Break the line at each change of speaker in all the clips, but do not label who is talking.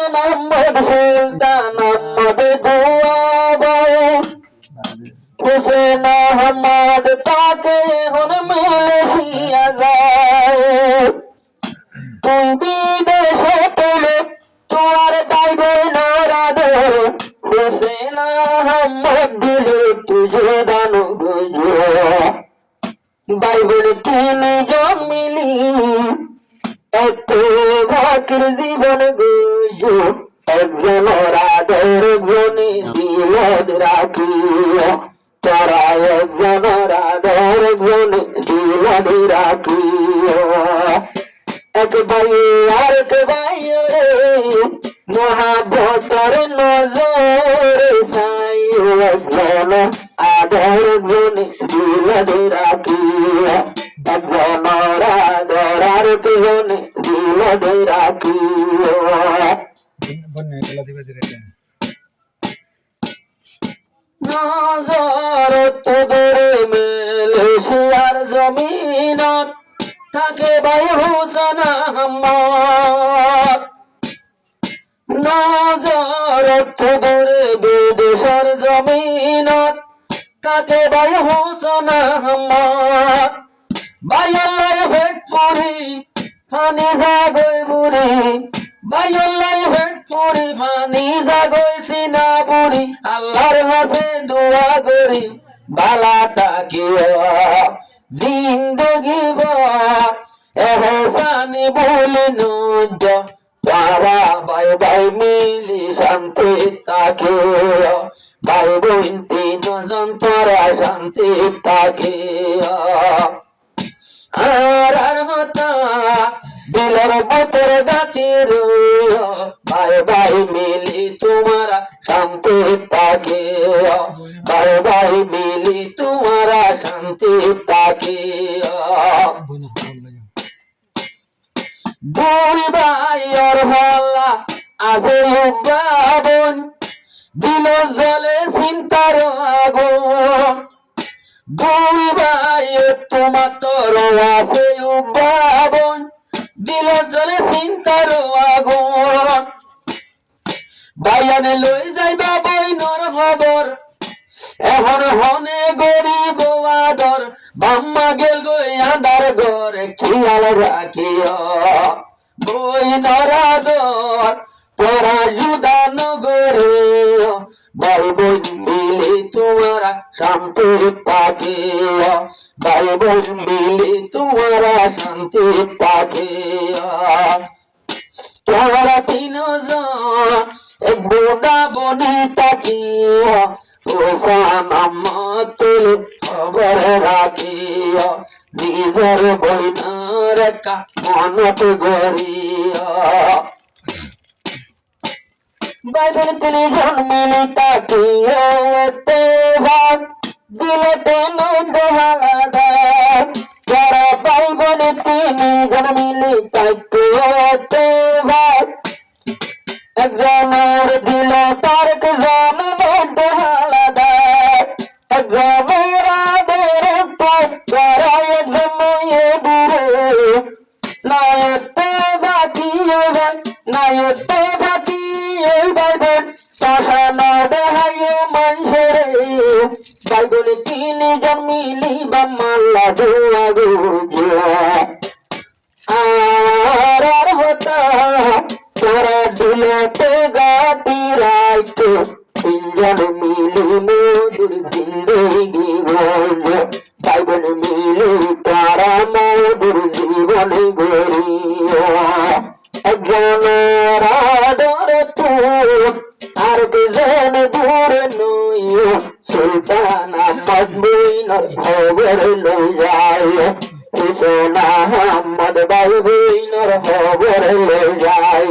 মোহাম্মদ সুলতান আহমদ দুয়াবাই হুসেন আহমদ তাকে এখন মালয়েশিয়া যায় তুই বিদেশে পেলে তোমার দাইবে নরাদর হুসেন আহমদ দিলে তুঝে দানো গজো বাইবেল তিনজন মিলি এত ভাকির জীবন গজো একজন রাধের গুণে দিলদ রাখিও তারা একজন রাধের গুণে দিলদ রাখিও এক ভাই আর এক ভাই রে মহাবতর নজরে সাই একজন আধর গুণে দিলদ রাখিও একজন রাধর আর এক গুণে দিলদ রাখিও নজর তোরে মালয়েশিয়ার জমিনত থাকে ভাই হুসেন আহমদ নজর তোরে বিদেশের জমিনত থাকে ভাই হুসেন আহমদ ভাই আল্লাহ ভেট পড়ি ফানি জাগই বুড়ি ভাই আল্লাহ ভেট পড়ি ফানি জাগই সিনা বুড়ি আল্লাহর কাছে দোয়া করি বালা তাকিও জিন্দগি ভর এহসানি বলে নজ তারা ভাই ভাই মিলি শান্তি তাকিও ভাই বোন তিনজন তারা শান্তি তাকিও আর মতা দিলর বতর গাতির ভাই ভাই মিলি তোমারা শান্তি তাকে ভাই ভাই মিলি তোমারা শান্তি তাকে দুই ভাই ওর হল্লা আছে উদ্ভাবন দিল জলে চিন্তার আগুন দুই ভাই তোমার তোর আছে উদ্ভাবন দিল জলে চিন্তার আগুন বাইয়ানে লই যাইবা বইনর খবর এখন হনে গরিব আদর বাম্মা গেল গই আন্দার ঘরে খেয়াল রাখিও বইনর আদর তোরা জুদা নগরে ভাই বোন মিলি তোমারা শান্তি পাখিও ভাই বোন মিলি তোমারা শান্তি পাখিও তোরা তিনজন এক বোনা বনি তাকিও হুসেন আহমদ তুলে খবর রাখিও নিজের বইনার কা মনত গড়িও বাইবেল তিনজন মিলি তাকিও এতে ভাগ দিলে তেমন হালাদার যারা বাইবেল তিনজন মিলি তাকিও এতে ভাগ একজনের দিল তার একজন মধ্যে হালাদার একজনের আদের যারা একজন দূরে না এতে বাকিয়ে না এতে বাকিয়ে বাইবেল শাসনা দেহাইয়ে মানুষের বাইবেল তিনজন মিলি বা মাল্লা দোয়া গুজে আর হতা তোরা দিলতে গাতি রাইতো তিনজন মিলি মধুর জিন্দগি গজ বাইবেল মিলি তারা মধুর জীবন গড়িও একজন রাধর তুই আর দুজন দূর নইও সুলতান আহমদ বইনর খবর লই যায় হুসেন আহমদ ভাই বইনর খবর লই যায়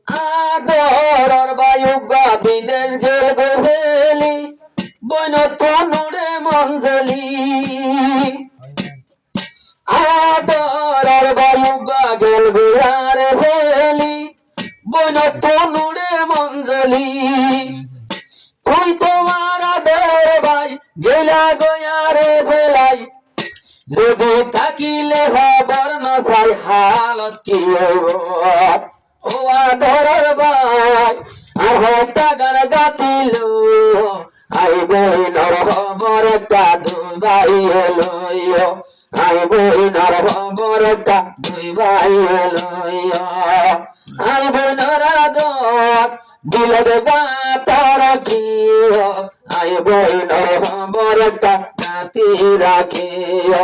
আদরর বায়ুগা বিদেশ গেল গেলি বইন তনুরে মঞ্জলি আদরর বায়ুগা গেল গিয়ারে ভেলি বইন তনুরে মঞ্জলি তুই তোমার আদর ভাই গেলা গয়ারে ভেলাই যদি থাকিলে হবার নসাই হালত কি হইব ও আদরের ভাই আর হতা গান গাতিল আইবে নর হবর দুই ভাই লইয় আইবে নর হবর দুই ভাই লইয় আইবে নরাদত দিলদ গাতার কিয় আইবে নর হবর গাতি রাখিয়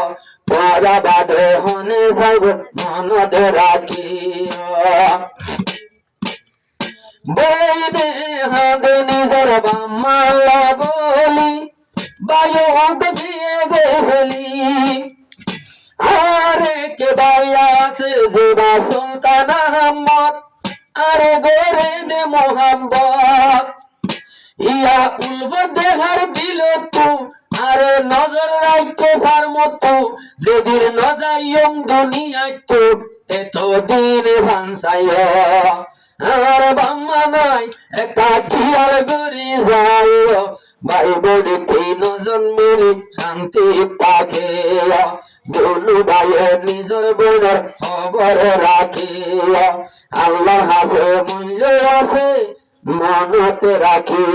পরা বাদে হনে যাইব মনত রাখিয় বইনে হাঁদে নিজের বাম্মালা বলি বায়ুক দিয়ে গেলি আরে কে বাইয়া আছে যেবা সুলতান আহমদ আরে গোরে দে মোহাম্মদ ইয়া উলফত দেহার দিল তু আরে নজর রাখতো সার মতো যেদিন নজাইয়ম দুনিয়ায় তো এতদিন ভানসাইয় আর বাম্মা নাই একটা খেয়াল করি যাইও ভাই বোনে তিনজন মিলে শান্তি পাকে দুলু ভাইয়ের নিজের বোনের খবর রাখি আল্লাহ হাসে মূল্য আছে মনত রাখি